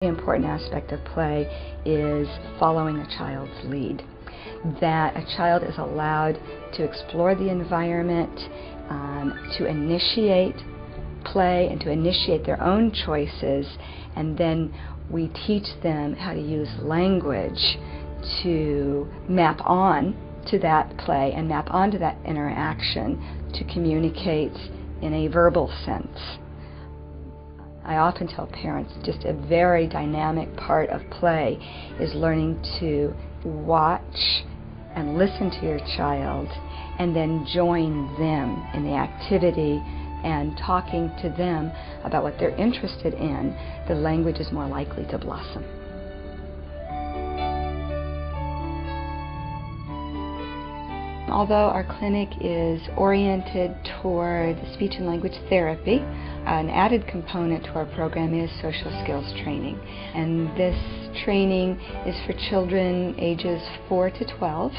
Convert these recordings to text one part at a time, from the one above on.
The important aspect of play is following a child's lead. That a child is allowed to explore the environment, to initiate play and to initiate their own choices, and then we teach them how to use language to map on to that play and map onto that interaction to communicate in a verbal sense. I often tell parents just a very dynamic part of play is learning to watch and listen to your child and then join them in the activity and talking to them about what they're interested in. The language is more likely to blossom. Although our clinic is oriented toward speech and language therapy, an added component to our program is social skills training. And this training is for children ages 4 to 12.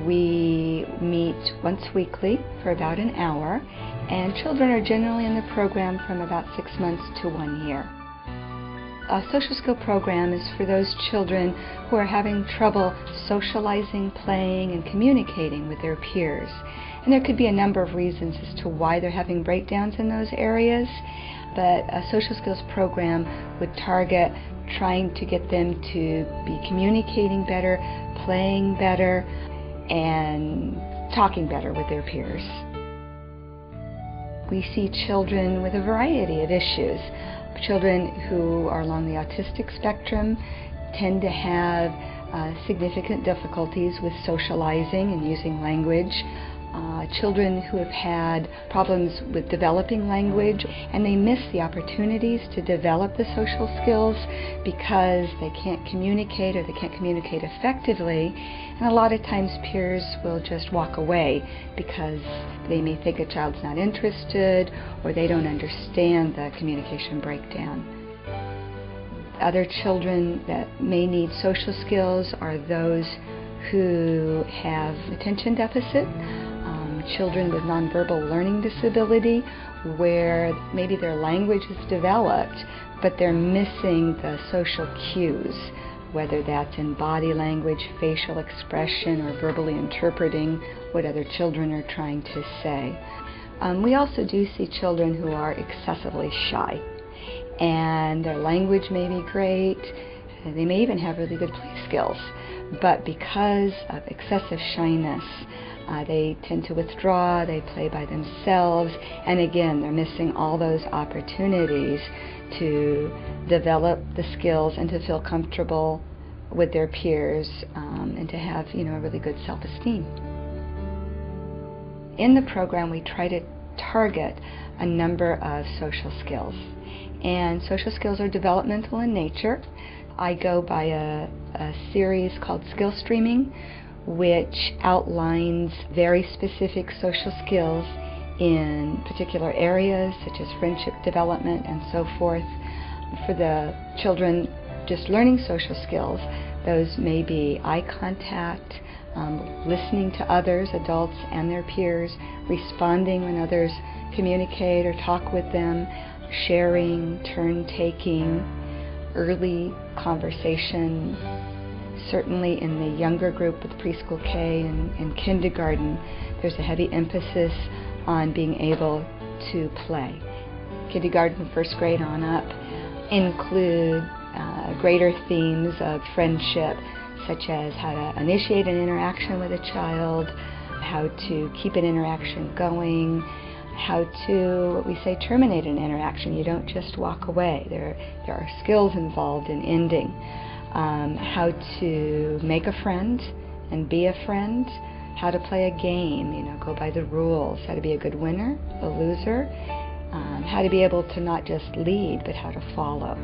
We meet once weekly for about an hour, and children are generally in the program from about 6 months to 1 year. A social skill program is for those children who are having trouble socializing, playing, and communicating with their peers. And there could be a number of reasons as to why they're having breakdowns in those areas, but a social skills program would target trying to get them to be communicating better, playing better, and talking better with their peers. We see children with a variety of issues. Children who are along the autistic spectrum tend to have significant difficulties with socializing and using language. Children who have had problems with developing language, and they miss the opportunities to develop the social skills because they can't communicate or they can't communicate effectively. And a lot of times peers will just walk away because they may think a child's not interested or they don't understand the communication breakdown. Other children that may need social skills are those who have attention deficit, children with nonverbal learning disability, where maybe their language is developed, but they're missing the social cues, whether that's in body language, facial expression, or verbally interpreting what other children are trying to say. We also do see children who are excessively shy, and their language may be great, they may even have really good play skills, but because of excessive shyness, they tend to withdraw, they play by themselves, and again, they're missing all those opportunities to develop the skills and to feel comfortable with their peers and to have, a really good self-esteem. In the program, we try to target a number of social skills, and social skills are developmental in nature. I go by a series called Skill Streaming, which outlines very specific social skills in particular areas such as friendship development and so forth. For the children just learning social skills, those may be eye contact, listening to others, adults and their peers, responding when others communicate or talk with them, sharing, turn-taking, early conversation. Certainly in the younger group with preschool K and kindergarten, there's a heavy emphasis on being able to play. Kindergarten, first grade on up include greater themes of friendship, such as how to initiate an interaction with a child, how to keep an interaction going, how to, what we say, terminate an interaction. You don't just walk away. There are skills involved in ending. How to make a friend and be a friend, how to play a game, go by the rules, how to be a good winner, a loser, how to be able to not just lead, but how to follow.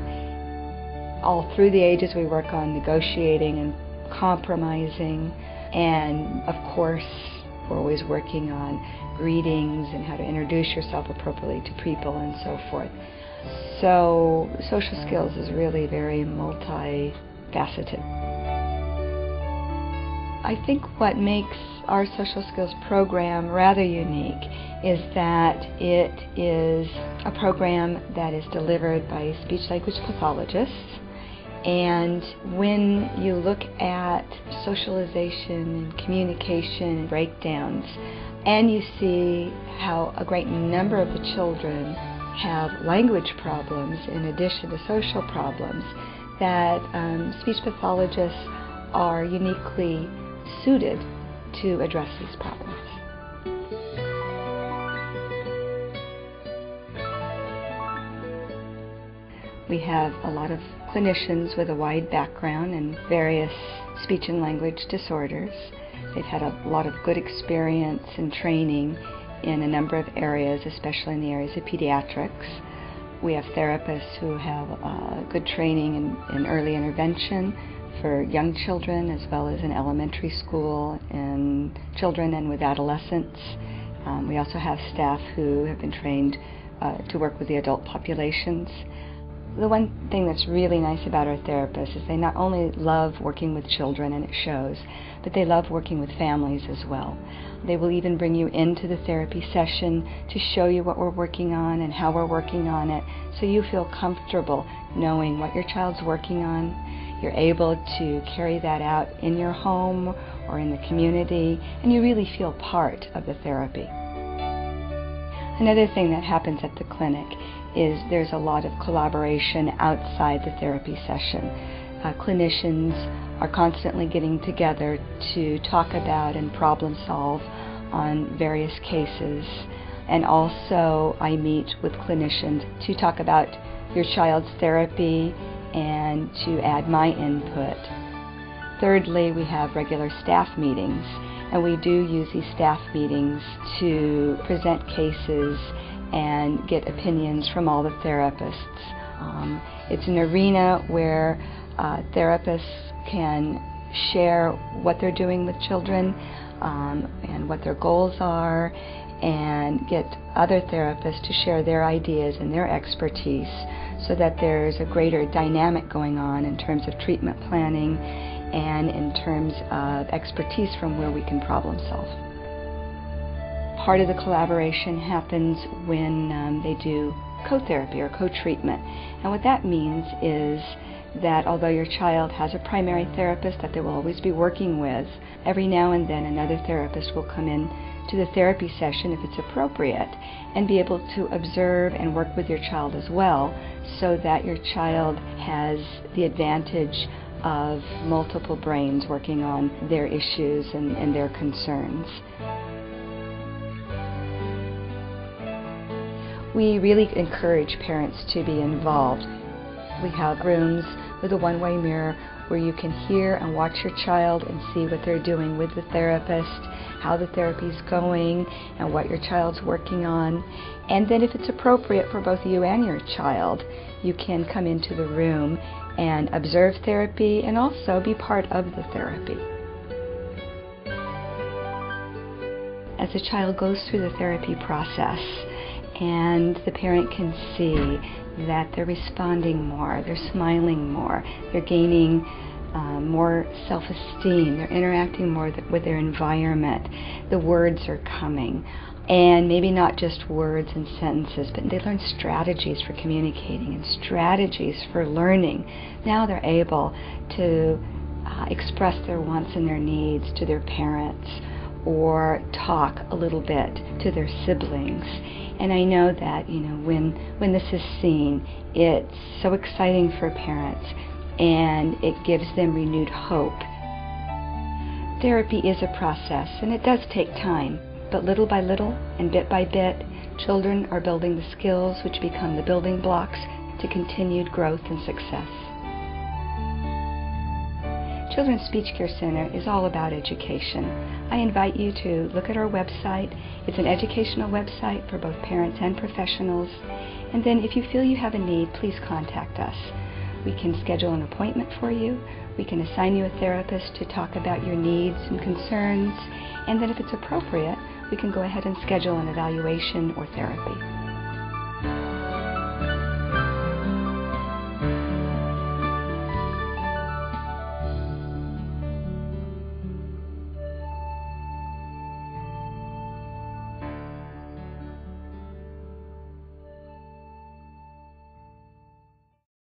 All through the ages, we work on negotiating and compromising, and of course, we're always working on greetings and how to introduce yourself appropriately to people and so forth. So social skills is really very multifaceted. I think what makes our social skills program rather unique is that it is a program that is delivered by speech language pathologists And when you look at socialization and communication and breakdowns, and you see how a great number of the children have language problems in addition to social problems, that speech pathologists are uniquely suited to address these problems. We have a lot of clinicians with a wide background in various speech and language disorders. They've had a lot of good experience and training in a number of areas, especially in the areas of pediatrics. We have therapists who have good training in early intervention for young children, as well as in elementary school and children and with adolescents. We also have staff who have been trained to work with the adult populations. The one thing that's really nice about our therapists is they not only love working with children, and it shows, but they love working with families as well. They will even bring you into the therapy session to show you what we're working on and how we're working on it, so you feel comfortable knowing what your child's working on. You're able to carry that out in your home or in the community, and you really feel part of the therapy. Another thing that happens at the clinic is there's a lot of collaboration outside the therapy session. Clinicians are constantly getting together to talk about and problem solve on various cases. And also I meet with clinicians to talk about your child's therapy and to add my input. Thirdly, we have regular staff meetings, and we do use these staff meetings to present cases and get opinions from all the therapists. It's an arena where therapists can share what they're doing with children and what their goals are, and get other therapists to share their ideas and their expertise, so that there's a greater dynamic going on in terms of treatment planning and in terms of expertise from where we can problem solve. Part of the collaboration happens when they do co-therapy or co-treatment. And what that means is that although your child has a primary therapist that they will always be working with, every now and then another therapist will come in to the therapy session if it's appropriate, and be able to observe and work with your child as well, so that your child has the advantage of multiple brains working on their issues and their concerns. We really encourage parents to be involved. We have rooms with a one-way mirror where you can hear and watch your child and see what they're doing with the therapist, how the therapy's going, and what your child's working on. And then if it's appropriate for both you and your child, you can come into the room and observe therapy and also be part of the therapy. As the child goes through the therapy process, and the parent can see that they're responding more, they're smiling more, they're gaining more self-esteem, they're interacting more with their environment, the words are coming, and maybe not just words and sentences, but they learn strategies for communicating and strategies for learning. Now they're able to express their wants and their needs to their parents, or talk a little bit to their siblings. And I know that, when this is seen, it's so exciting for parents, and it gives them renewed hope. Therapy is a process, and it does take time, but little by little and bit by bit, children are building the skills which become the building blocks to continued growth and success. Children's Speech Care Center is all about education. I invite you to look at our website. It's an educational website for both parents and professionals. And then if you feel you have a need, please contact us. We can schedule an appointment for you. We can assign you a therapist to talk about your needs and concerns. And then if it's appropriate, we can go ahead and schedule an evaluation or therapy.